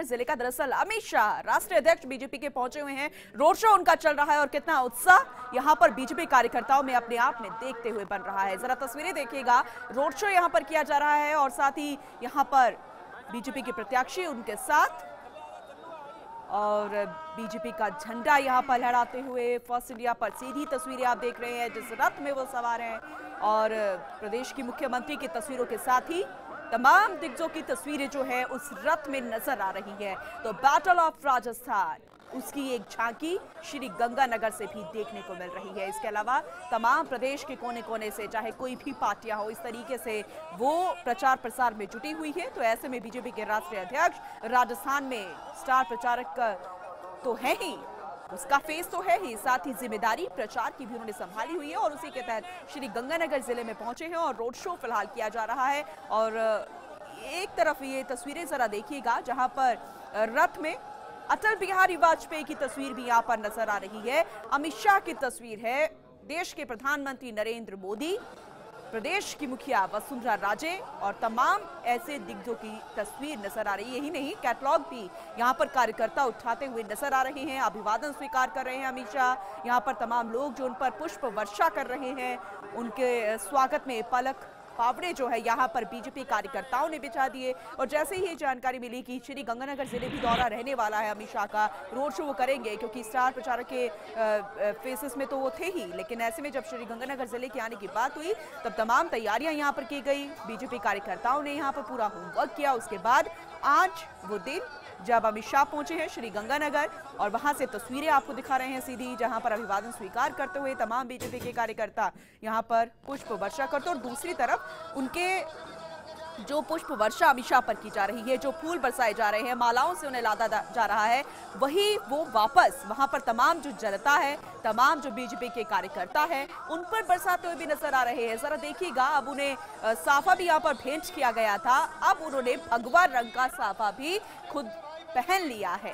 गंगानगर जिले का। दरअसल अमित शाह राष्ट्रीय अध्यक्ष बीजेपी के पहुंचे हुए हैं, रोड शो उनका चल रहा है और कितना उत्साह यहां पर बीजेपी कार्यकर्ताओं में अपने आप में देखते हुए बन रहा है। जरा तस्वीरें देखिएगा, रोड शो यहां पर किया जा रहा है और साथ ही यहां पर बीजेपी के प्रत्याशी उनके साथ और बीजेपी का झंडा यहां पर लहराते हुए फर्स्ट इंडिया पर सीधी तस्वीरें आप देख रहे हैं जिस रथ में वो सवार हैं और प्रदेश की मुख्यमंत्री की तस्वीरों के साथ ही तमाम दिग्गजों की तस्वीरें जो है उस रथ में नजर आ रही है। तो बैटल ऑफ राजस्थान उसकी एक झांकी श्री गंगानगर से भी देखने को मिल रही है। इसके अलावा तमाम प्रदेश के कोने कोने से चाहे कोई भी पार्टियां हो, इस तरीके से वो प्रचार प्रसार में जुटी हुई है। तो ऐसे में बीजेपी के राष्ट्रीय अध्यक्ष राजस्थान में स्टार प्रचारक तो है ही, उसका फेस तो है ही, साथ ही जिम्मेदारी प्रचार की भी उन्होंने संभाली हुई है और उसी के तहत श्री गंगानगर जिले में पहुंचे हैं और रोड शो फिलहाल किया जा रहा है। और एक तरफ ये तस्वीरें जरा देखिएगा जहां पर रथ में अटल बिहारी वाजपेयी की तस्वीर भी यहां पर नजर आ रही है, अमित शाह की तस्वीर है, देश के प्रधानमंत्री नरेंद्र मोदी, प्रदेश की मुखिया वसुंधरा राजे और तमाम ऐसे दिग्गजों की तस्वीर नजर आ रही है। यही नहीं, कैटलॉग भी यहां पर कार्यकर्ता उठाते हुए नजर आ रहे हैं, अभिवादन स्वीकार कर रहे हैं अमित शाह। यहां पर तमाम लोग जो उन पर पुष्प वर्षा कर रहे हैं, उनके स्वागत में पलक फावड़े जो है यहाँ पर बीजेपी कार्यकर्ताओं ने बिछा दिए। और जैसे ही जानकारी मिली कि श्री गंगानगर जिले भी दौरा रहने वाला है अमित शाह का, रोड शो वो करेंगे क्योंकि स्टार प्रचारक के फेसेस में तो वो थे ही, लेकिन ऐसे में जब श्री गंगानगर जिले के आने की बात हुई तब तमाम तैयारियां यहाँ पर की गई। बीजेपी कार्यकर्ताओं ने यहाँ पर पूरा होमवर्क किया। उसके बाद आज वो दिन जब अमित शाह पहुंचे हैं श्री गंगानगर और वहां से तस्वीरें आपको दिखा रहे हैं सीधी, जहां पर अभिवादन स्वीकार करते हुए तमाम बीजेपी के कार्यकर्ता यहां पर पुष्प वर्षा करते और दूसरी तरफ उनके जो पुष्प वर्षा अमित शाह पर की जा रही है, जो फूल बरसाए जा रहे हैं, मालाओं से उन्हें लादा जा रहा है, वही वो वापस वहां पर तमाम जो जनता है, तमाम जो बीजेपी के कार्यकर्ता है, उन पर बरसाते हुए भी नजर आ रहे हैं। जरा देखिएगा, अब उन्हें साफा भी यहाँ पर भेंट किया गया था, अब उन्होंने भगवा रंग का साफा भी खुद पहन लिया है।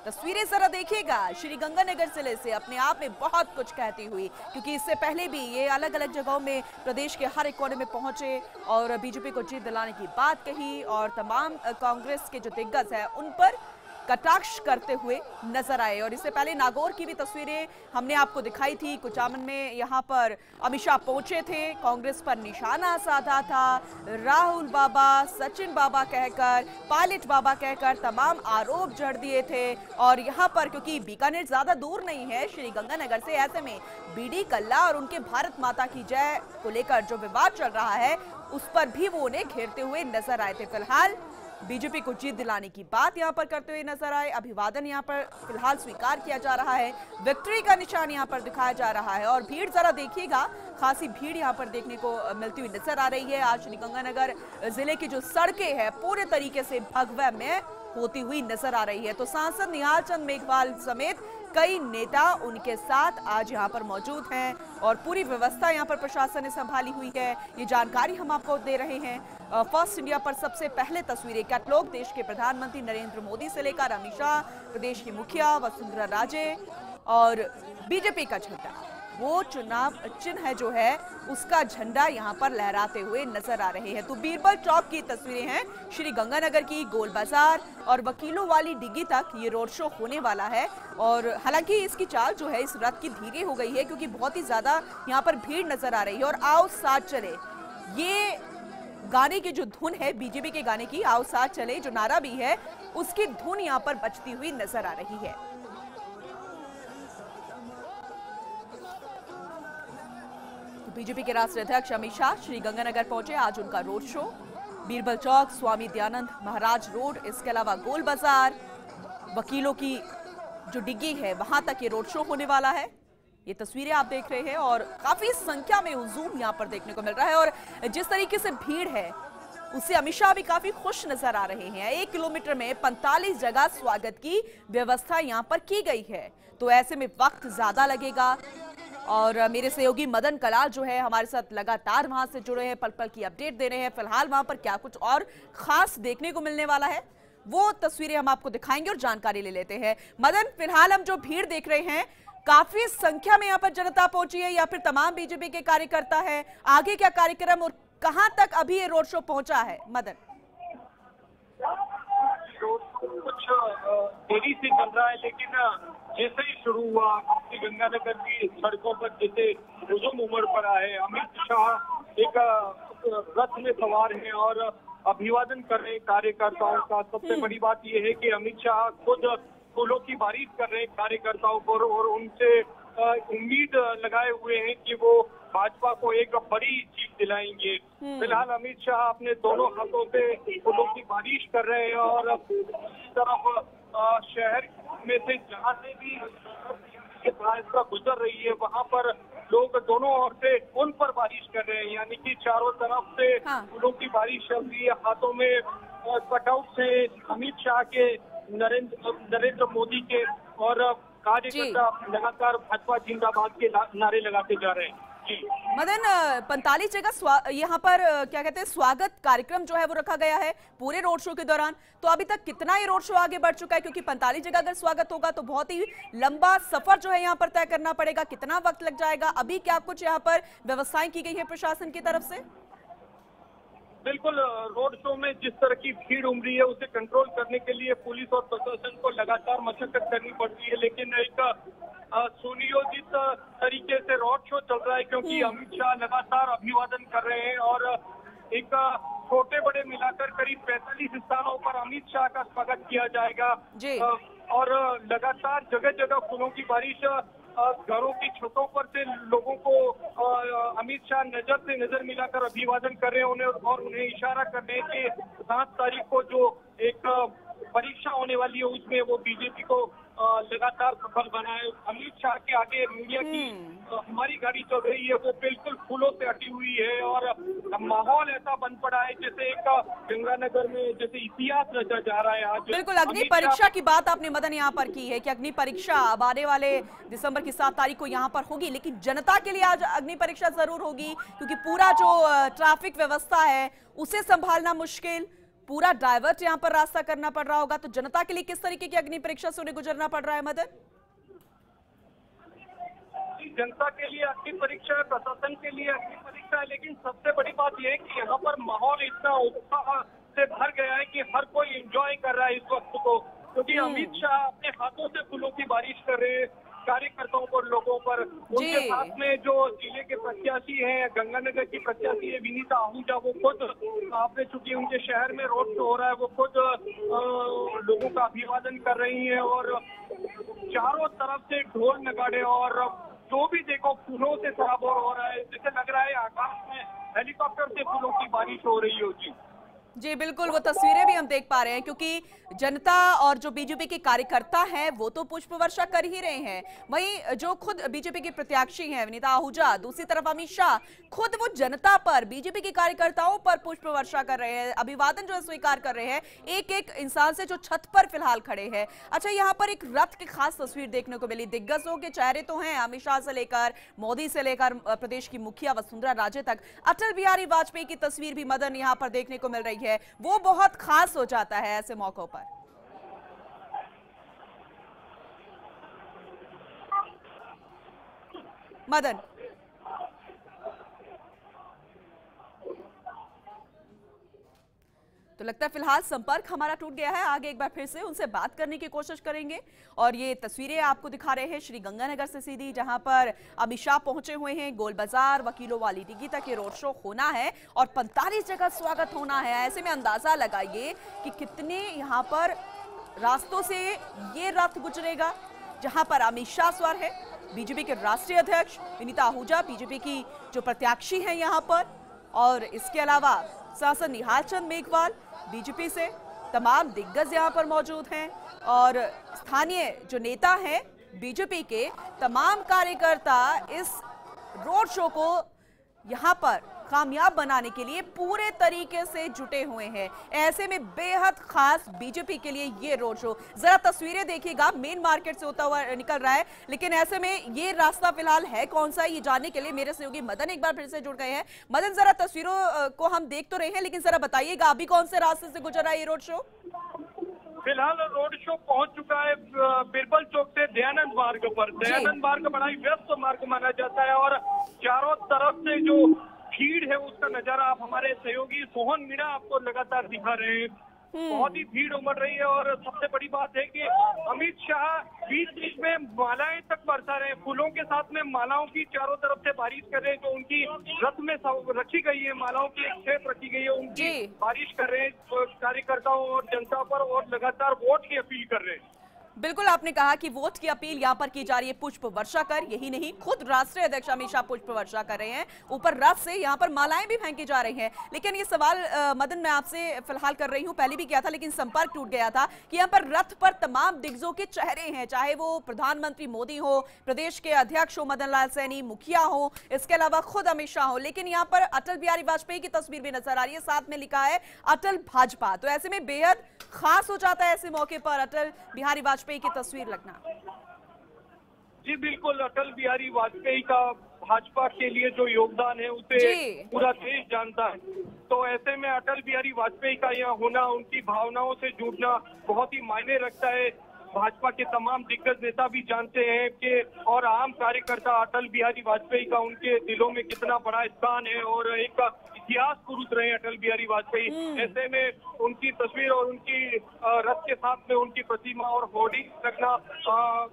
तस्वीरें जरा देखिएगा, श्री गंगानगर जिले से अपने आप में बहुत कुछ कहती हुई, क्योंकि इससे पहले भी ये अलग अलग जगहों में प्रदेश के हर एक कोने में पहुंचे और बीजेपी को जीत दिलाने की बात कही और तमाम कांग्रेस के जो दिग्गज है उन पर कटाक्ष करते हुए नजर आए। और इससे पहले नागौर की भी तस्वीरें हमने आपको दिखाई थी। कुचामन में यहाँ पर अमित शाह पहुंचे थे, कांग्रेस पर निशाना साधा था, राहुल बाबा, सचिन बाबा कहकर, पायलट बाबा कहकर तमाम आरोप जड़ दिए थे। और यहाँ पर क्योंकि बीकानेर ज्यादा दूर नहीं है श्री गंगानगर से, ऐसे में बीडी कल्ला और उनके भारत माता की जय को लेकर जो विवाद चल रहा है उस पर भी वो उन्हें घेरते हुए नजर आए थे। फिलहाल बीजेपी को जीत दिलाने की बात यहां पर करते हुए नजर आए, अभिवादन यहां पर फिलहाल स्वीकार किया जा रहा है, विक्ट्री का निशान यहां पर दिखाया जा रहा है। और भीड़ जरा देखिएगा, खासी भीड़ यहां पर देखने को मिलती हुई नजर आ रही है। आज श्री गंगानगर जिले की जो सड़कें हैं पूरे तरीके से भगवा में होती हुई नजर आ रही है। तो सांसद निहाल चंद मेघवाल समेत कई नेता उनके साथ आज यहाँ पर मौजूद हैं और पूरी व्यवस्था यहाँ पर प्रशासन ने संभाली हुई है। ये जानकारी हम आपको दे रहे हैं। फर्स्ट इंडिया पर सबसे पहले तस्वीरें कैटलॉग देश के प्रधानमंत्री नरेंद्र मोदी से लेकर अमित शाह, प्रदेश की मुखिया वसुंधरा राजे और बीजेपी का झंडा, वो चुनाव चिन्ह है जो है उसका झंडा यहाँ पर लहराते हुए नजर आ रहे हैं। तो बीरबल चौक की तस्वीरें हैं, श्री गंगानगर की गोल बाजार और वकीलों वाली डिग्गी तक ये रोड शो होने वाला है। और हालांकि इसकी चाल जो है इस रथ की धीरे हो गई है क्योंकि बहुत ही ज्यादा यहाँ पर भीड़ नजर आ रही है। और आओ साथ चले, ये गाने की जो धुन है बीजेपी के गाने की, आओ साथ चले जो नारा भी है उसकी धुन यहाँ पर बजती हुई नजर आ रही है। बीजेपी के राष्ट्रीय अध्यक्ष अमित शाह श्री गंगानगर पहुंचे, आज उनका रोड शो बीरबल चौक, स्वामी दयानंद महाराज रोड, इसके अलावा गोल बाजार, वकीलों की जो डिग्गी है वहां तक ये रोड शो होने वाला है। ये तस्वीरें आप देख रहे हैं और काफी संख्या में हुजूम यहां पर देखने को मिल रहा है। और जिस तरीके से भीड़ है उससे अमित शाह भी काफी खुश नजर आ रहे हैं। 1 किलोमीटर में 45 जगह स्वागत की व्यवस्था यहां पर की गई है, तो ऐसे में वक्त ज्यादा लगेगा। और मेरे सहयोगी मदन कलाल जो है हमारे साथ लगातार वहां से जुड़े हैं, पल पल की अपडेट दे रहे हैं। फिलहाल वहां पर क्या कुछ और खास देखने को मिलने वाला है वो तस्वीरें हम आपको दिखाएंगे और जानकारी ले लेते हैं। मदन, फिलहाल हम जो भीड़ देख रहे हैं, काफी संख्या में यहाँ पर जनता पहुंची है या फिर तमाम बीजेपी के कार्यकर्ता है, आगे क्या कार्यक्रम और कहां तक अभी ये रोड शो पहुंचा है? मदन। रोड शो कुछ देरी से चल रहा है, लेकिन जैसे ही शुरू हुआ गंगानगर की सड़कों पर जैसे हुजूम उमड़ पड़ा है। अमित शाह एक रथ में सवार है और अभिवादन कर रहे कार्यकर्ताओं का। सबसे बड़ी बात यह है कि अमित शाह खुद फूलों की बारिश कर रहे हैं कार्यकर्ताओं पर और उनसे उम्मीद लगाए हुए हैं कि वो भाजपा को एक बड़ी जीत दिलाएंगे। फिलहाल अमित शाह अपने दोनों हाथों से फूलों की बारिश कर रहे हैं और इस तरफ शहर में से जहां से भी रास्ता गुजर रही है वहां पर लोग दोनों ओर से उन पर बारिश कर रहे हैं, यानी कि चारों तरफ से फूलों की बारिश चल रही है। हाथों में कटआउट से अमित शाह के, नरेंद्र मोदी के और कार्यकर्ता लगातार भाजपा जिंदाबाद के नारे लगाते जा रहे हैं। मदन, 45 जगह यहाँ पर क्या कहते हैं स्वागत कार्यक्रम जो है वो रखा गया है पूरे रोड शो के दौरान। तो अभी तक कितना ये रोड शो आगे बढ़ चुका है? क्योंकि 45 जगह अगर स्वागत होगा तो बहुत ही लंबा सफर जो है यहाँ पर तय करना पड़ेगा। कितना वक्त लग जाएगा? अभी क्या कुछ यहाँ पर व्यवस्थाएं की गई है प्रशासन की तरफ से? बिल्कुल, रोड शो में जिस तरह की भीड़ उमड़ी है उसे कंट्रोल करने के लिए पुलिस और प्रशासन को लगातार मशक्कत करनी पड़ती है, लेकिन एक सुनियोजित तरीके से रोड शो चल रहा है क्योंकि अमित शाह लगातार अभिवादन कर रहे हैं और एक छोटे बड़े मिलाकर करीब 45 स्थानों पर अमित शाह का स्वागत किया जाएगा और लगातार जगह जगह फूलों की बारिश, घरों की छतों पर से लोगों को अमित शाह नजर से नजर मिलाकर अभिवादन कर रहे हैं उन्हें इशारा कर रहे हैं कि 7 तारीख को जो एक परीक्षा होने वाली है उसमें वो बीजेपी को लगातार सफल बनाए। अमित शाह के आगे मीडिया की हमारी गाड़ी चल रही है वो बिल्कुल फूलों से हटी हुई है और माहौल ऐसा बन पड़ा है जैसे एक गंगानगर में जैसे इतिहास रचा जा रहा है आज। बिल्कुल, अग्नि परीक्षा की बात आपने मदन यहाँ पर की है कि अग्नि परीक्षा अब आने वाले दिसंबर की 7 तारीख को यहाँ पर होगी, लेकिन जनता के लिए आज अग्नि परीक्षा जरूर होगी क्योंकि पूरा जो ट्रैफिक व्यवस्था है उसे संभालना मुश्किल, पूरा डाइवर्ट यहाँ पर रास्ता करना पड़ रहा होगा। तो जनता के लिए किस तरीके की अग्नि परीक्षा से उन्हें गुजरना पड़ रहा है मदन? जनता के लिए अग्नि परीक्षा है, प्रशासन के लिए अग्नि परीक्षा है, लेकिन सबसे बड़ी बात यह है कि यहाँ पर माहौल इतना उत्साह से भर गया है कि हर कोई एंजॉय कर रहा है इस वक्त को, क्योंकि अमित शाह अपने हाथों से फूलों की बारिश कर रहे हैं कार्यकर्ताओं पर, लोगों पर। उनके साथ में जो जिले के प्रत्याशी हैं, गंगानगर की प्रत्याशी है विनीता आहूजा, वो खुद आपने चूंकि उनके शहर में रोड शो हो रहा है वो खुद लोगों का अभिवादन कर रही हैं और चारों तरफ से ढोल नगाड़े और जो भी देखो फूलों से सराबोर हो रहा है, जैसे लग रहा है आकाश में हेलीकॉप्टर से फूलों की बारिश हो रही होगी। जी बिल्कुल, वो तस्वीरें भी हम देख पा रहे हैं क्योंकि जनता और जो बीजेपी के कार्यकर्ता हैं वो तो पुष्प वर्षा कर ही रहे हैं, वहीं जो खुद बीजेपी के प्रत्याशी हैं विनीता आहूजा, दूसरी तरफ अमित शाह खुद वो जनता पर, बीजेपी के कार्यकर्ताओं पर पुष्प वर्षा कर रहे हैं, अभिवादन जो है स्वीकार कर रहे हैं एक एक इंसान से जो छत पर फिलहाल खड़े हैं। अच्छा, यहाँ पर एक रथ की खास तस्वीर देखने को मिली। दिग्गजों के चेहरे तो हैं, अमित शाह से लेकर मोदी से लेकर प्रदेश की मुखिया वसुंधरा राजे तक। अटल बिहारी वाजपेयी की तस्वीर भी मदन यहाँ पर देखने को मिल रही है, वो बहुत खास हो जाता है ऐसे मौकों पर। मदन, तो लगता है फिलहाल संपर्क हमारा टूट गया है। आगे एक बार फिर से उनसे बात करने की कोशिश करेंगे। और ये तस्वीरें आपको दिखा रहे हैं श्री गंगानगर से सीधी, जहां पर अमित शाह पहुंचे हुए हैं। गोल बाजार, वकीलों वाली डिगी तक ये रोड शो होना है और 45 जगह स्वागत होना है। ऐसे में अंदाजा लगाइए कि कितने यहाँ पर रास्तों से ये रथ गुजरेगा, जहां पर अमित शाह सवार है, बीजेपी के राष्ट्रीय अध्यक्ष विनीता आहूजा, बीजेपी की जो प्रत्याशी है यहाँ पर, और इसके अलावा सांसद निहाल चंद मेघवाल बीजेपी से, तमाम दिग्गज यहाँ पर मौजूद हैं और स्थानीय जो नेता हैं बीजेपी के, तमाम कार्यकर्ता इस रोड शो को यहाँ पर कामयाब बनाने के लिए पूरे तरीके से जुटे हुए हैं। ऐसे में बेहद खास बीजेपी के लिए ये रोड शो। जरा तस्वीरें देखिएगा, मेन मार्केट से होता हुआ निकल रहा है, लेकिन ऐसे में ये रास्ता फिलहाल है कौन सा, ये जानने के लिए मेरे सहयोगी मदन एक बार फिर से जुड़ गए हैं। मदन, जरा तस्वीरों को हम देख तो रहे हैं, लेकिन जरा बताइएगा अभी कौन से रास्ते से गुजर रहा है ये रोड शो? फिलहाल रोड शो पहुंच चुका है बिरबल चौक से दयानंद मार्ग पर। दयानंद मार्ग बड़ा ही व्यस्त मार्ग माना जाता है और चारों तरफ से जो भीड़ है उसका नजारा आप हमारे सहयोगी सोहन मीणा आपको लगातार दिखा रहे हैं। बहुत ही भीड़ उमड़ रही है। और सबसे बड़ी बात है कि अमित शाह बीच बीच में मालाएं तक बरसा रहे हैं, फूलों के साथ में मालाओं की चारों तरफ से बारिश कर रहे हैं। जो उनकी रथ में रखी गई है, मालाओं की एक खेप रखी गई है, उनकी बारिश कर रहे हैं कार्यकर्ताओं और जनता पर, और लगातार वोट की अपील कर रहे हैं। बिल्कुल, आपने कहा कि वोट की अपील यहां पर की जा रही है पुष्प वर्षा कर। यही नहीं, खुद राष्ट्रीय अध्यक्ष अमित शाह पुष्प वर्षा कर रहे हैं, ऊपर रथ से यहां पर मालाएं भी फेंकी जा रही हैं। लेकिन ये सवाल मदन मैं आपसे फिलहाल कर रही हूं, पहले भी किया था लेकिन संपर्क टूट गया था, कि यहां पर रथ पर तमाम दिग्गजों के चेहरे हैं, चाहे वो प्रधानमंत्री मोदी हो, प्रदेश के अध्यक्ष हो मदन लाल सैनी, मुखिया हो, इसके अलावा खुद अमित शाह हो, लेकिन यहाँ पर अटल बिहारी वाजपेयी की तस्वीर भी नजर आ रही है, साथ में लिखा है अटल भाजपा। तो ऐसे में बेहद खास हो जाता है ऐसे मौके पर अटल बिहारी वाजपेयी की तस्वीर लगना। जी बिल्कुल, अटल बिहारी वाजपेयी का भाजपा के लिए जो योगदान है उसे पूरा देश जानता है। तो ऐसे में अटल बिहारी वाजपेयी का यहाँ होना, उनकी भावनाओं से जुड़ना बहुत ही मायने रखता है। भाजपा के तमाम दिग्गज नेता भी जानते हैं कि, और आम कार्यकर्ता, अटल बिहारी वाजपेयी का उनके दिलों में कितना बड़ा स्थान है, और एक इतिहास पुरुष रहे अटल बिहारी वाजपेयी। ऐसे में उनकी तस्वीर और उनकी रथ के साथ में उनकी प्रतिमा और होर्डिंग रखना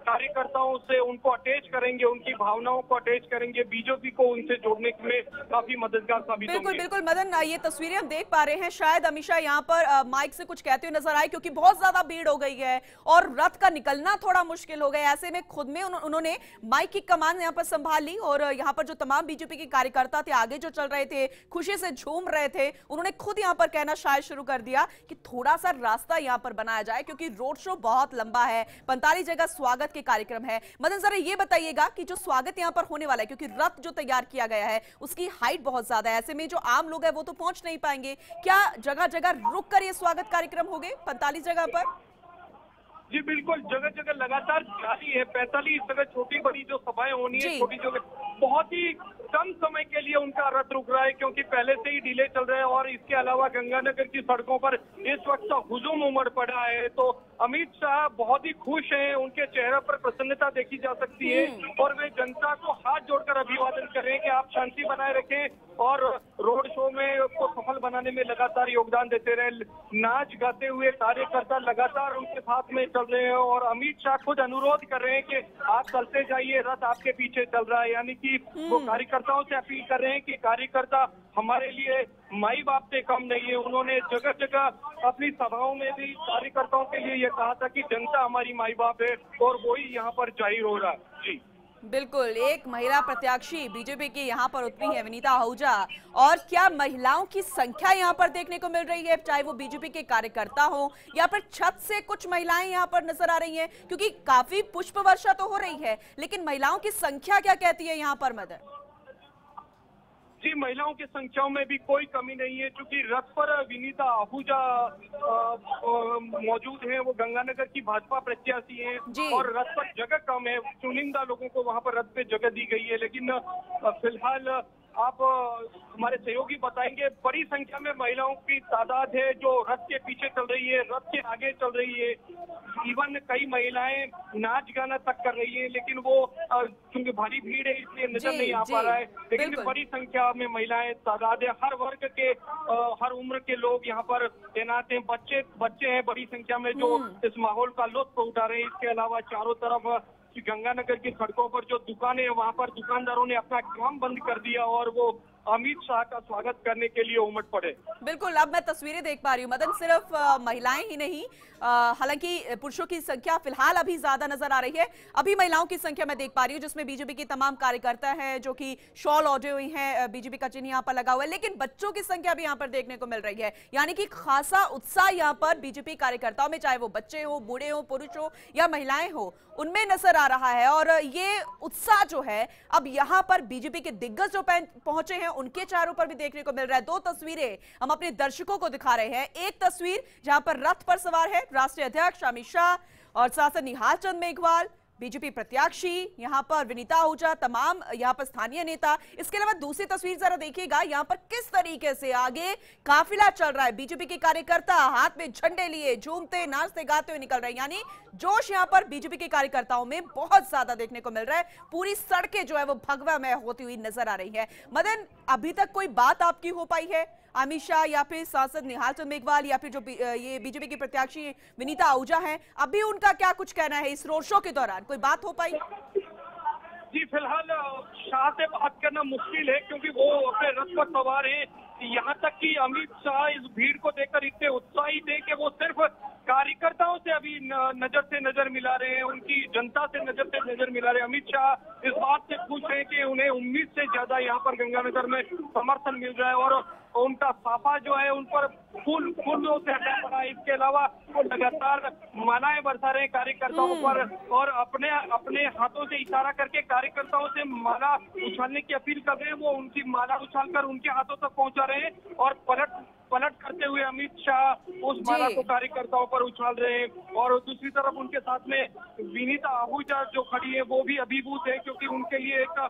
कार्यकर्ताओं से उनको अटैच करेंगे, उनकी भावनाओं को अटैच करेंगे, बीजेपी को उनसे जोड़ने में काफी मददगार साबित होंगे। बिल्कुल मदन, ये तस्वीरें हम देख पा रहे हैं, शायद अमित शाह यहाँ पर माइक से कुछ कहते हुए नजर आए, क्योंकि बहुत ज्यादा भीड़ हो गई है और रथ का निकलना थोड़ा मुश्किल हो गया। ऐसे में खुद में उन्होंने माइक की कमान यहाँ पर संभाल ली, और यहाँ पर जो तमाम बीजेपी के कार्यकर्ता थे, आगे जो चल रहे थे, खुशी से झूम रहे थे, उन्होंने खुद यहाँ पर कहना शायद शुरू कर दिया कि थोड़ा सा रास्ता यहाँ पर बनाया जाए, क्योंकि रोड शो बहुत लंबा है, 45 जगह स्वागत के कार्यक्रम है। मदन जरा ये बताइएगा कि जो स्वागत यहाँ पर होने वाला है, क्योंकि रथ जो तैयार किया गया है उसकी हाइट बहुत ज्यादा है, ऐसे में जो आम लोग हैं वो तो पहुंच नहीं पाएंगे, क्या जगह जगह रुक कर ये स्वागत कार्यक्रम होंगे 45 जगह पर? जी बिल्कुल, जगह जगह लगातार जारी है। 45 जगह छोटी बड़ी जो सभाएं होनी है, छोटी जगह बहुत ही कम समय के लिए उनका रथ रुक रहा है, क्योंकि पहले से ही डिले चल रहा है। और इसके अलावा गंगानगर की सड़कों पर इस वक्त हुजूम उमड़ पड़ा है। तो अमित शाह बहुत ही खुश हैं, उनके चेहरे पर प्रसन्नता देखी जा सकती है, और वे जनता को हाथ जोड़कर अभिवादन कर रहे हैं कि आप शांति बनाए रखें और रोड शो में को सफल बनाने में लगातार योगदान देते रहे। नाच गाते हुए कार्यकर्ता लगातार उनके साथ में चल रहे हैं, और अमित शाह खुद अनुरोध कर रहे हैं कि आप चलते जाइए, रथ आपके पीछे चल रहा है। यानी कि वो कार्यकर्ताओं से अपील कर रहे हैं कि कार्यकर्ता हमारे लिए माई बाप से कम नहीं है। उन्होंने जगह जगह अपनी सभाओं में भी कार्यकर्ताओं के लिए ये कहा था कि जनता हमारी माई बाप है, और वही यहाँ पर जाहिर हो रहा है। जी बिल्कुल, एक महिला प्रत्याशी बीजेपी की यहाँ पर उतरी है, विनीता आहूजा। और क्या महिलाओं की संख्या यहाँ पर देखने को मिल रही है, चाहे वो बीजेपी के कार्यकर्ता हो या फिर छत से कुछ महिलाएं यहाँ पर नजर आ रही हैं, क्योंकि काफी पुष्प वर्षा तो हो रही है, लेकिन महिलाओं की संख्या क्या कहती है यहाँ पर मदन? जी, महिलाओं की संख्याओं में भी कोई कमी नहीं है, क्योंकि रथ पर विनीता आहूजा मौजूद है। वो गंगानगर की भाजपा प्रत्याशी हैं, और रथ पर जगह कम है, चुनिंदा लोगों को वहां पर रथ पे जगह दी गई है। लेकिन फिलहाल आप हमारे सहयोगी बताएंगे, बड़ी संख्या में महिलाओं की तादाद है जो रथ के पीछे चल रही है, रथ के आगे चल रही है। इवन कई महिलाएं नाच गाना तक कर रही है, लेकिन वो क्योंकि भारी भीड़ है इसलिए नजर नहीं आ पा रहा है। लेकिन बड़ी संख्या में महिलाएं तादाद है, हर वर्ग के हर उम्र के लोग यहाँ पर तैनात हैं। बच्चे हैं बड़ी संख्या में जो इस माहौल का लुत्फ उठा रहे हैं। इसके अलावा चारों तरफ गंगानगर की सड़कों पर जो दुकानें हैं, वहां पर दुकानदारों ने अपना काम बंद कर दिया और वो अमित शाह का स्वागत करने के लिए उमड़ पड़े। बिल्कुल, अब मैं तस्वीरें देख पा रही हूँ मदन, सिर्फ महिलाएं ही नहीं, हालांकि पुरुषों की संख्या फिलहाल अभी ज्यादा नजर आ रही है। अभी महिलाओं की संख्या मैं देख पा रही हूँ, जिसमें बीजेपी के तमाम कार्यकर्ता हैं जो कि शॉल ओढ़े हुए हैं, बीजेपी का चिन्ह यहाँ पर लगा हुआ है, लेकिन बच्चों की संख्या भी यहाँ पर देखने को मिल रही है। यानी कि खासा उत्साह यहाँ पर बीजेपी कार्यकर्ताओं में, चाहे वो बच्चे हो, बूढ़े हो, पुरुष हो या महिलाएं हो, उनमें नजर आ रहा है। और ये उत्साह जो है अब यहाँ पर बीजेपी के दिग्गज जो पहुंचे हैं उनके चेहरों पर भी देखने को मिल रहा है। दो तस्वीरें हम अपने दर्शकों को दिखा रहे हैं। एक तस्वीर जहां पर रथ पर सवार है राष्ट्रीय अध्यक्ष अमित शाह और सांसद निहाल चंद मेघवाल, बीजेपी प्रत्याशी यहाँ पर विनीता आहूजा, तमाम यहाँ पर स्थानीय नेता। इसके अलावा दूसरी तस्वीर जरा देखिएगा, यहाँ पर किस तरीके से आगे काफिला चल रहा है। बीजेपी के कार्यकर्ता हाथ में झंडे लिए झूमते नाचते गाते हुए निकल रहे हैं, यानी जोश यहाँ पर बीजेपी के कार्यकर्ताओं में बहुत ज्यादा देखने को मिल रहा है। पूरी सड़कें जो है वो भगवामय होती हुई नजर आ रही है। मदन, अभी तक कोई बात आपकी हो पाई है अमित शाह या फिर सांसद निहाल चंद मेघवाल या फिर जो ये बीजेपी की प्रत्याशी विनीता आहूजा हैं, अभी उनका क्या कुछ कहना है इस रोड शो के दौरान? कोई बात हो पाई? जी, फिलहाल शाह से बात करना मुश्किल है क्योंकि वो अपने रथ पर सवार हैं। यहाँ तक कि अमित शाह इस भीड़ को देखकर इतने उत्साहित है कि वो सिर्फ कार्यकर्ताओं से अभी नजर से नजर मिला रहे हैं, उनकी जनता से नजर मिला रहे हैं। अमित शाह इस बात से खुश हैं कि उन्हें उम्मीद से ज्यादा यहाँ पर गंगानगर में समर्थन मिल रहा है और उनका साफा जो है उन पर फूलों से हटा पड़ा है। इसके अलावा वो लगातार मालाएं बरसा रहे हैं कार्यकर्ताओं पर और अपने हाथों से इशारा करके कार्यकर्ताओं से माला उछालने की अपील कर रहे हैं। वो उनकी माला उछालकर उनके हाथों तक पहुंचा रहे हैं और पलट करते हुए अमित शाह उस माला को कार्यकर्ताओं पर उछाल रहे हैं। और दूसरी तरफ उनके साथ में विनीता आहूजा जो खड़ी है वो भी अभिभूत है क्योंकि उनके लिए एक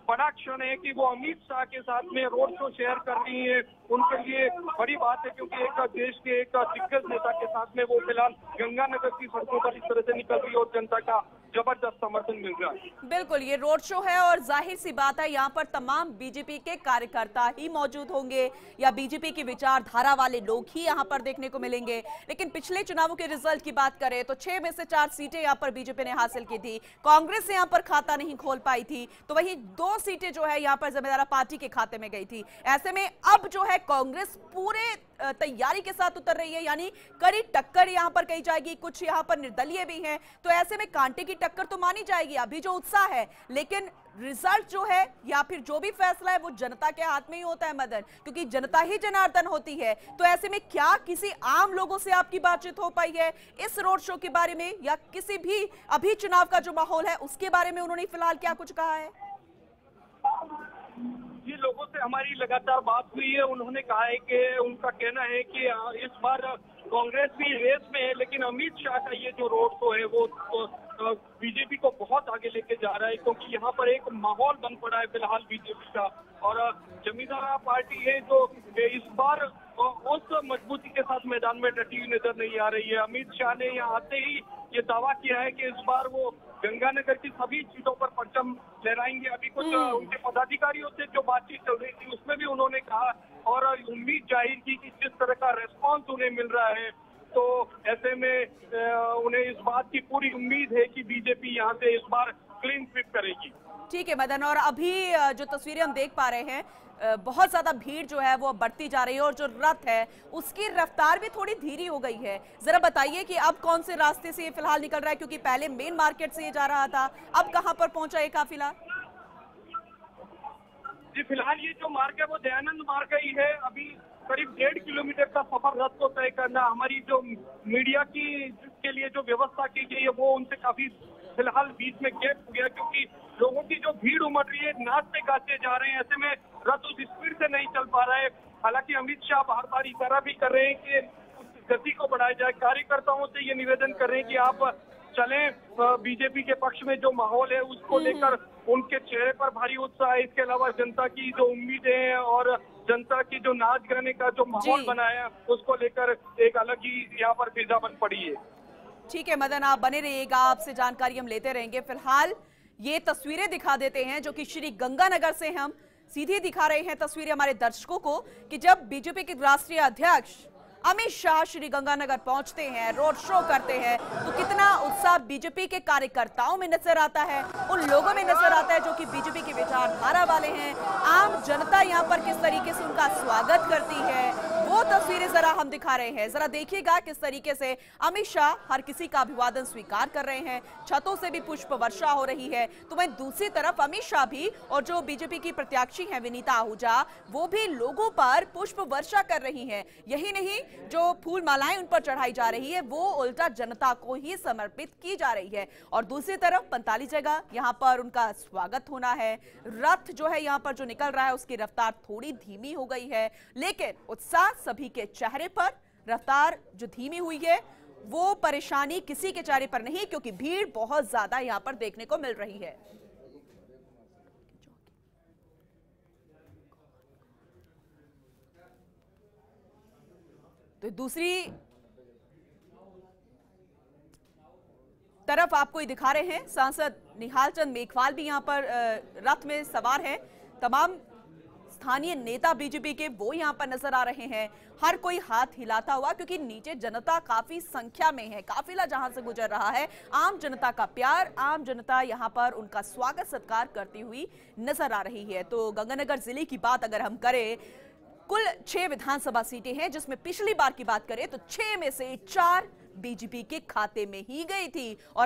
बड़ा क्षण है कि वो अमित शाह के साथ में रोड शो शेयर कर रही है। उनके लिए बड़ी बात है क्योंकि एक देश के एक दिग्गज नेता के साथ में वो फिलहाल गंगानगर की सड़कों पर इस तरह से निकल रही है और जनता का जबरदस्त समर्थन मिल रहा है। बिल्कुल, ये रोड शो है और जाहिर सी बात है यहाँ पर तमाम बीजेपी के कार्यकर्ता ही मौजूद होंगे या बीजेपी की विचारधारा वाले लोग ही यहाँ पर देखने को मिलेंगे। लेकिन पिछले चुनावों के रिजल्ट की बात करें तो 6 में से 4 सीटें यहाँ पर बीजेपी ने हासिल की थी। कांग्रेस यहाँ पर खाता नहीं खोल पाई थी, तो वही 2 सीटें जो है यहाँ पर जिम्मेदार पार्टी के खाते में गई थी। ऐसे में अब जो है कांग्रेस पूरे तैयारी के साथ उतर रही है, यानी कड़ी टक्कर यहाँ पर कही जाएगी। कुछ यहाँ पर निर्दलीय भी हैं, तो ऐसे में कांटे की टक्कर तो मानी जाएगी। अभी जो उत्साह है, लेकिन रिजल्ट जो है या फिर जो भी फैसला है वो जनता के हाथ में ही होता है मदन, क्योंकि जनता ही जनार्दन होती है। तो ऐसे में क्या किसी आम लोगों से आपकी बातचीत हो पाई है इस रोड शो के बारे में, या किसी भी अभी चुनाव का जो माहौल है उसके बारे में उन्होंने फिलहाल क्या कुछ कहा है? जी, लोगों से हमारी लगातार बात हुई है। उन्होंने कहा है कि उनका कहना है कि इस बार कांग्रेस भी रेस में है, लेकिन अमित शाह का ये जो रोड शो है वो बीजेपी को बहुत आगे लेके जा रहा है क्योंकि यहाँ पर एक माहौल बन पड़ा है फिलहाल बीजेपी का। और जमींदार पार्टी है जो इस बार उस मजबूती के साथ मैदान में डटी हुई नजर नहीं आ रही है। अमित शाह ने यहाँ आते ही ये दावा किया है कि इस बार वो गंगानगर की सभी सीटों पर परचम लहराएंगे। अभी कुछ उनके पदाधिकारियों से जो बातचीत चल रही थी उसमें भी उन्होंने कहा और उम्मीद जाहिर की कि जिस तरह का रेस्पॉन्स उन्हें मिल रहा है तो ऐसे में उन्हें इस बात की पूरी उम्मीद है कि बीजेपी यहाँ से इस बार क्लीन स्वीप करेगी। ठीक है मदन, और अभी जो तस्वीरें हम देख पा रहे हैं, बहुत ज्यादा भीड़ जो है वो बढ़ती जा रही है और जो रथ है उसकी रफ्तार भी थोड़ी धीरी हो गई है। जरा बताइए कि अब कौन से रास्ते से ये फिलहाल निकल रहा है, क्योंकि पहले मेन मार्केट से ये जा रहा था, अब कहां पर पहुंचा ये काफिला? जी, फिलहाल ये जो मार्ग है वो दयानंद मार्ग ही है। अभी करीब 1.5 किलोमीटर का सफर रथ को तय करना, हमारी जो मीडिया की के लिए जो व्यवस्था की गई है वो उनसे काफी फिलहाल बीच में गैप हो गया क्योंकि लोगों की जो भीड़ उमड़ रही है, नाचते गाते जा रहे हैं, ऐसे में रथ उस स्पीड से नहीं चल पा रहा है। हालांकि अमित शाह बार बार इशारा भी कर रहे हैं कि उस गति को बढ़ाया जाए। कार्यकर्ताओं से ये निवेदन कर रहे हैं कि आप चलें, बीजेपी के पक्ष में जो माहौल है उसको लेकर उनके चेहरे पर भारी उत्साह है। इसके अलावा जनता की जो उम्मीदें हैं और जनता की जो नाच गाने का जो माहौल बना है उसको लेकर एक अलग ही यहाँ पर फिजा बन पड़ी है। ठीक है मदन, आप बने रहिएगा, आपसे जानकारी हम लेते रहेंगे। फिलहाल ये तस्वीरें दिखा देते हैं जो कि श्री गंगानगर से हम सीधे दिखा रहे हैं तस्वीरें हमारे दर्शकों को कि जब बीजेपी के राष्ट्रीय अध्यक्ष अमित शाह श्री गंगानगर पहुंचते हैं, रोड शो करते हैं, तो कितना उत्साह बीजेपी के कार्यकर्ताओं में नजर आता है, उन लोगों में नजर आता है जो कि बीजेपी की विचारधारा वाले हैं। आम जनता यहां पर किस तरीके से उनका स्वागत करती है वो तस्वीरें जरा हम दिखा रहे हैं। जरा देखिएगा किस तरीके से अमित शाह हर किसी का अभिवादन स्वीकार कर रहे हैं, छतों से भी पुष्प वर्षा हो रही है। तो वहीं दूसरी तरफ अमित शाह भी और जो बीजेपी की प्रत्याशी हैं विनीता आहूजा, वो भी लोगों पर पुष्प वर्षा कर रही हैं। यही नहीं, जो फूल मालाएं उन पर चढ़ाई जा रही है वो उल्टा जनता को ही समर्पित की जा रही है। और दूसरी तरफ 45 जगह यहाँ पर उनका स्वागत होना है। रथ जो है यहाँ पर जो निकल रहा है उसकी रफ्तार थोड़ी धीमी हो गई है, लेकिन उत्साह सभी के चेहरे पर। रफ्तार जो धीमी हुई है वो परेशानी किसी के चेहरे पर नहीं, क्योंकि भीड़ बहुत ज्यादा यहाँ पर देखने को मिल रही है। तो दूसरी तरफ आपको ही दिखा रहे हैं, सांसद निहाल चंद मेघवाल भी यहाँ पर रथ में सवार हैं। तमाम स्थानीय नेता बीजेपी के वो यहाँ पर नजर आ रहे हैं, हर कोई हाथ हिलाता हुआ, क्योंकि नीचे जनता काफी संख्या में है। काफिला जहां से गुजर रहा है, आम जनता का प्यार, आम जनता यहाँ पर उनका स्वागत सत्कार करती हुई नजर आ रही है। तो गंगानगर जिले की बात अगर हम करें, कुल 6 विधानसभा सीटें हैं, जिसमें पिछली बार की बात करें तो 6 में से 4 बीजेपी के खाते में ही गई थी। और